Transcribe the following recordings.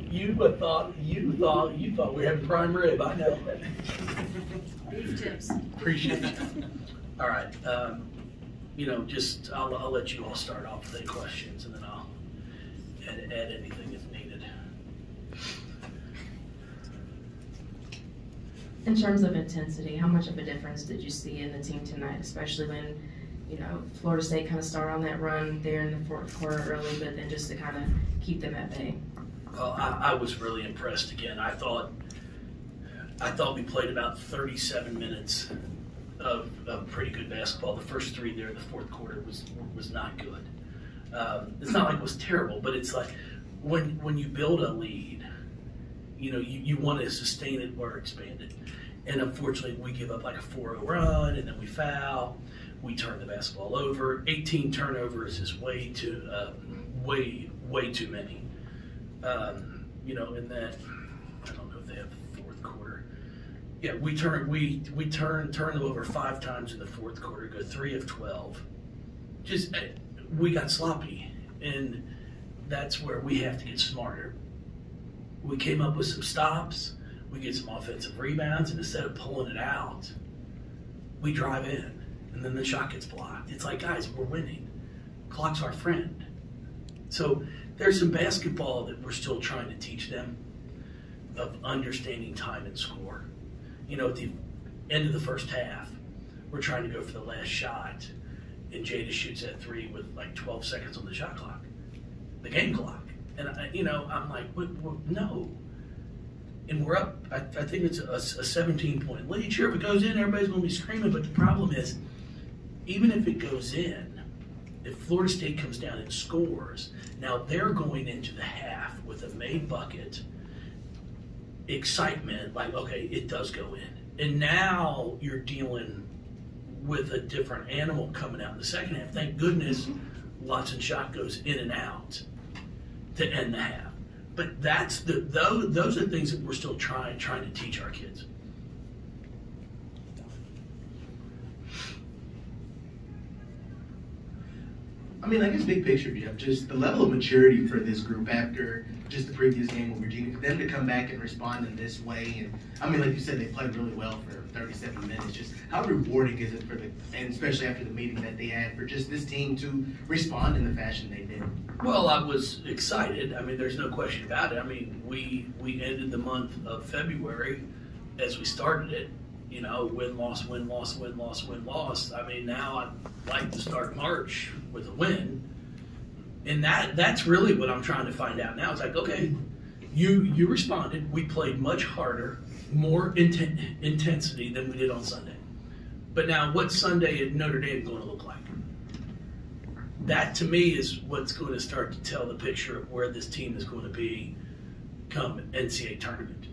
You thought we had prime rib. I know. Beef tips. Appreciate it. All right. I'll let you all start off with any questions, and then I'll add anything if needed. In terms of intensity, how much of a difference did you see in the team tonight, especially when, Florida State kind of started on that run there in the fourth quarter early, but then just to kind of keep them at bay? Well, I was really impressed again. I thought we played about 37 minutes of pretty good basketball. The first three there in the fourth quarter was not good. It's not like it was terrible, but it's like when you build a lead, you want to sustain it or expand it. And unfortunately, we give up like a 4-0 run, and then we foul. We turn the basketball over. 18 turnovers is way too many. In that, I don't know if they have the fourth quarter. Yeah, we turn them over 5 times in the fourth quarter. Go 3 of 12. We got sloppy, and that's where we have to get smarter. We came up with some stops. We get some offensive rebounds, and instead of pulling it out, we drive in, and then the shot gets blocked. It's like, guys, we're winning. Clock's our friend. So there's some basketball that we're still trying to teach them of understanding time and score. At the end of the first half, we're trying to go for the last shot, and Jada shoots that 3 with like 12 seconds on the shot clock, the game clock. And, I'm like, no. And we're up, I think it's a 17-point lead. Sure, if it goes in, everybody's going to be screaming. But the problem is, even if it goes in, if Florida State comes down and scores, now they're going into the half with a made bucket, excitement, like, okay, it does go in. And now you're dealing with a different animal coming out in the second half. Thank goodness Watson shot goes in and out to end the half. But those are the things that we're still trying to teach our kids. I mean, I guess big picture, Jeff, just the level of maturity for this group after just the previous game with Virginia, for them to come back and respond in this way. And I mean, like you said, they played really well for 37 minutes. Just how rewarding is it and especially after the meeting that they had, for just this team to respond in the fashion they did? Well, I was excited. I mean, there's no question about it. I mean, we ended the month of February as we started it. Win, loss, win, loss, win, loss, win, loss. I mean, now I'd like to start March with a win. And that's really what I'm trying to find out now. It's like, okay, you responded. We played much harder, more intensity than we did on Sunday. But now what's Sunday at Notre Dame going to look like? That, to me, is what's going to start to tell the picture of where this team is going to be come NCAA tournament.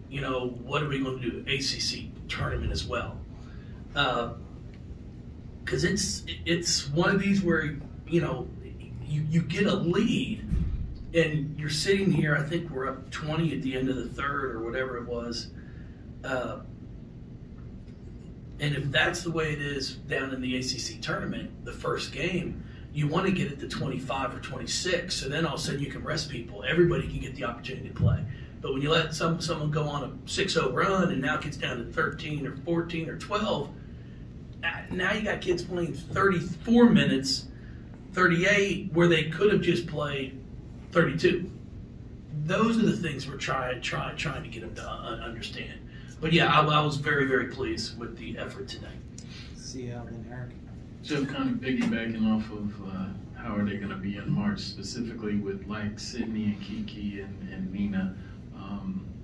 What are we going to do? ACC tournament as well. Because it's one of these where, you get a lead and you're sitting here, I think we're up 20 at the end of the third or whatever it was. And if that's the way it is down in the ACC tournament, the first game, you want to get it to 25 or 26. So then all of a sudden you can rest people. Everybody can get the opportunity to play. But when you let someone go on a 6-0 run and now it gets down to 13 or 14 or 12, now you got kids playing 34 minutes, 38, where they could have just played 32. Those are the things we're trying to get them to understand. But yeah, I was very, very pleased with the effort today. See how then, Eric. Just kind of piggybacking off of how are they going to be in March, specifically with like Sydney and Kiki and Nina.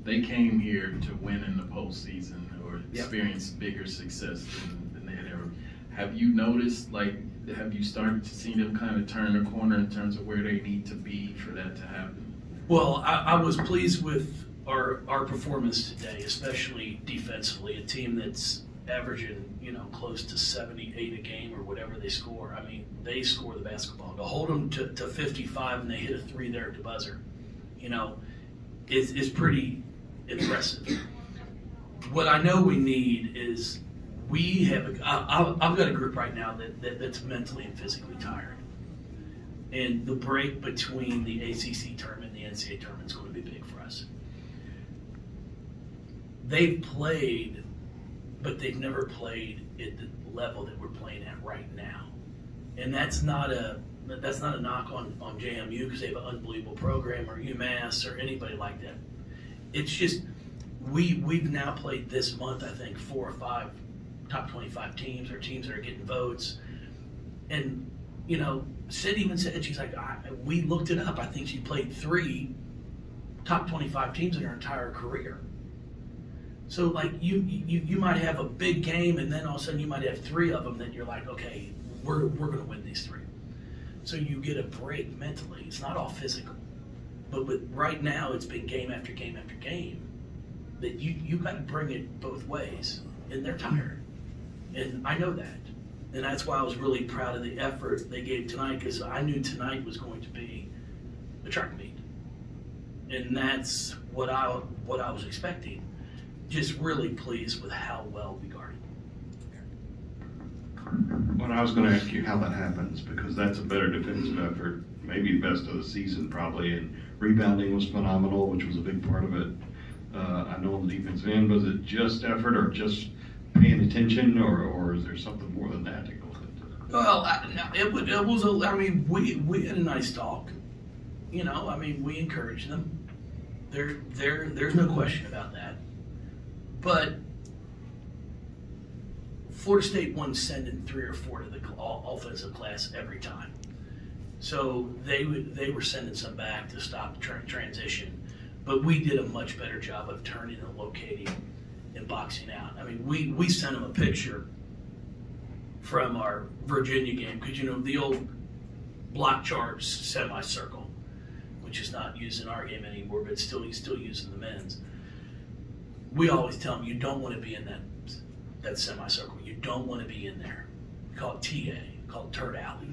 They came here to win in the postseason or experience bigger success than they had ever. Have you noticed, have you started to see them kind of turn the corner in terms of where they need to be for that to happen? Well, I was pleased with our performance today, especially defensively. A team that's averaging, close to 78 a game or whatever they score. I mean, they score the basketball. To hold them to 55 and they hit a 3 there at the buzzer, is pretty impressive. What I know we need is I've got a group right now that's mentally and physically tired. And the break between the ACC tournament and the NCAA tournament is going to be big for us. They've played, but they've never played at the level that we're playing at right now. And that's not a knock on JMU because they have an unbelievable program, or UMass or anybody like that. It's just we've now played this month, I think, 4 or 5 top 25 teams, or teams that are getting votes. And, you know, Sid even said, she's like, we looked it up. I think she played 3 top 25 teams in her entire career. So, like, you might have a big game, and then all of a sudden you might have 3 of them that you're like, okay, we're going to win these 3. So you get a break mentally. It's not all physical. But right now, it's been game after game after game that you got to bring it both ways, and they're tired. And I know that. And that's why I was really proud of the effort they gave tonight, because I knew tonight was going to be a track meet. And that's what I was expecting. Just really pleased with how well we guarded. Well, I was going to ask you how that happens, because that's a better defensive effort, maybe best of the season probably, and rebounding was phenomenal, which was a big part of it. I know on the defensive end, was it just effort or just paying attention, or is there something more than that that goes into it? Well, it was I mean, we had a nice talk. You know, I mean, we encouraged them. There's no question about that. But Florida State wasn't sending 3 or 4 to the offensive class every time. So they were sending some back to stop the transition. But we did a much better job of turning and locating and boxing out. I mean, we sent them a picture from our Virginia game, because, you know, the old block charts semicircle, which is not used in our game anymore, but he's still using the men's. We always tell them, you don't want to be in that semicircle. You don't want to be in there. We call it TA, call it Turd Alley.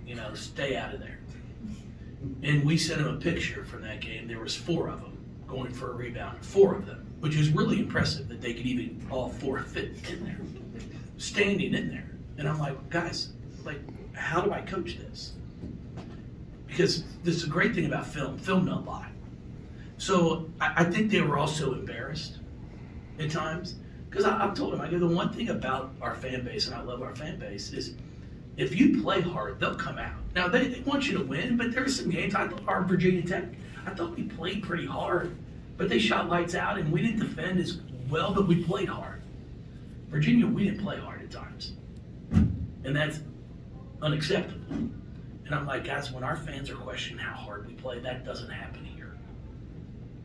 You know, stay out of there. And we sent them a picture from that game. There was 4 of them going for a rebound, 4 of them, which is really impressive that they could even all 4 fit in there, standing in there. And I'm like, guys, like, how do I coach this? Because this is a great thing about film. Film don't lie. So I think they were also embarrassed at times, because I've told them, I go, the one thing about our fan base, and I love our fan base, is if you play hard, they'll come out. Now, they want you to win, but there's some games, I thought our Virginia Tech, I thought we played pretty hard, but they shot lights out, and we didn't defend as well, but we played hard. Virginia, we didn't play hard at times. And that's unacceptable. And I'm like, guys, when our fans are questioning how hard we play, that doesn't happen here.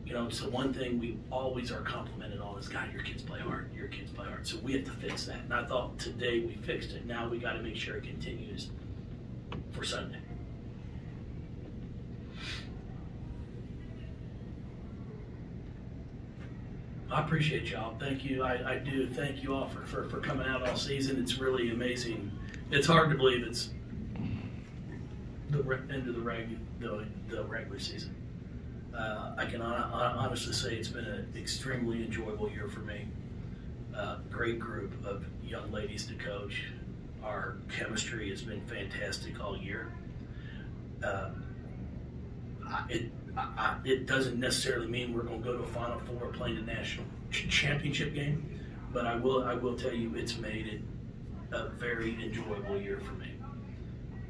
You know, it's the one thing we always are complimented on is, God, your kids play hard. Your kids play hard. So we have to fix that. And I thought today we fixed it. Now we got to make sure it continues for Sunday. I appreciate y'all. Thank you. I do thank you all for coming out all season. It's really amazing. It's hard to believe it's the end of the regular season. I can honestly say it's been an extremely enjoyable year for me. Great group of young ladies to coach. Our chemistry has been fantastic all year. It doesn't necessarily mean we're going to go to a Final Four or play in a national championship game, but I will tell you it's made it a very enjoyable year for me.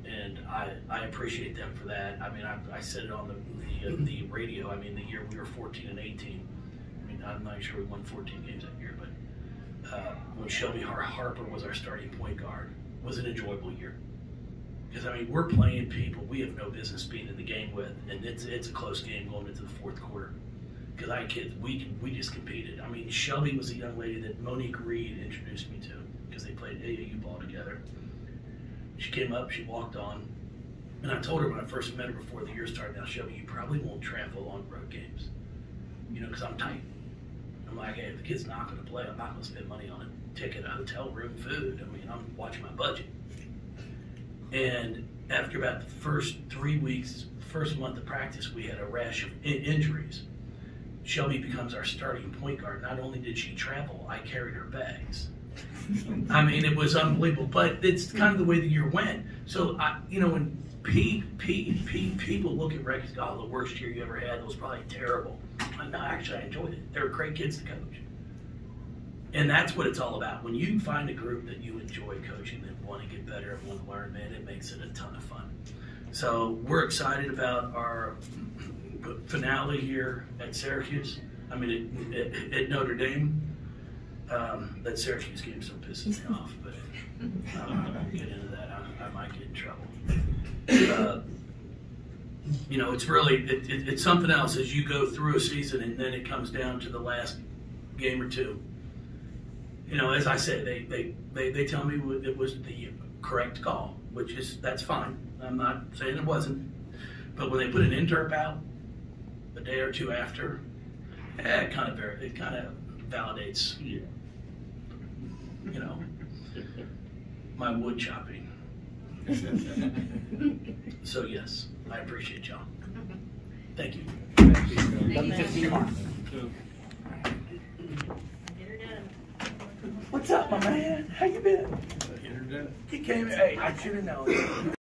And I appreciate them for that. I mean, I said it on the radio. I mean, the year we were 14-18. I mean, I'm not sure we won 14 games that year, but when Shelby Harper was our starting point guard, it was an enjoyable year. Because, I mean, we're playing people we have no business being in the game with, and it's a close game going into the 4th quarter. Because I had kids, we just competed. I mean, Shelby was a young lady that Monique Reed introduced me to, because they played AAU ball together. She came up, she walked on, and I told her when I first met her before the year started, now Shelby, you probably won't travel on road games, you know, because I'm tight. I'm like, hey, if the kid's not going to play, I'm not going to spend money on a ticket, a hotel room, food. I mean, I'm watching my budget. And after about the first 3 weeks, first month of practice, we had a rash of injuries. Shelby becomes our starting point guard. Not only did she travel, I carried her bags. I mean, it was unbelievable, but it's kind of the way the year went. So, you know, when people look at records, oh, the worst year you ever had, it was probably terrible. No, actually, I enjoyed it. They were great kids to coach. And that's what it's all about. When you find a group that you enjoy coaching, that want to get better and want to learn, man, it makes it a ton of fun. So we're excited about our finale here at Syracuse. I mean, at Notre Dame. That Syracuse game still pisses me off, but I won't get into that. I might get in trouble. You know, it's really, it's something else as you go through a season and then it comes down to the last game or two. You know, as I said, they tell me it was the correct call, which is, that's fine. I'm not saying it wasn't. But when they put an interp out a day or two after, it kind of validates, you know, my wood chopping. So yes, I appreciate y'all. Thank you. What's up, my man? How you been? You came. Hey, I should have known.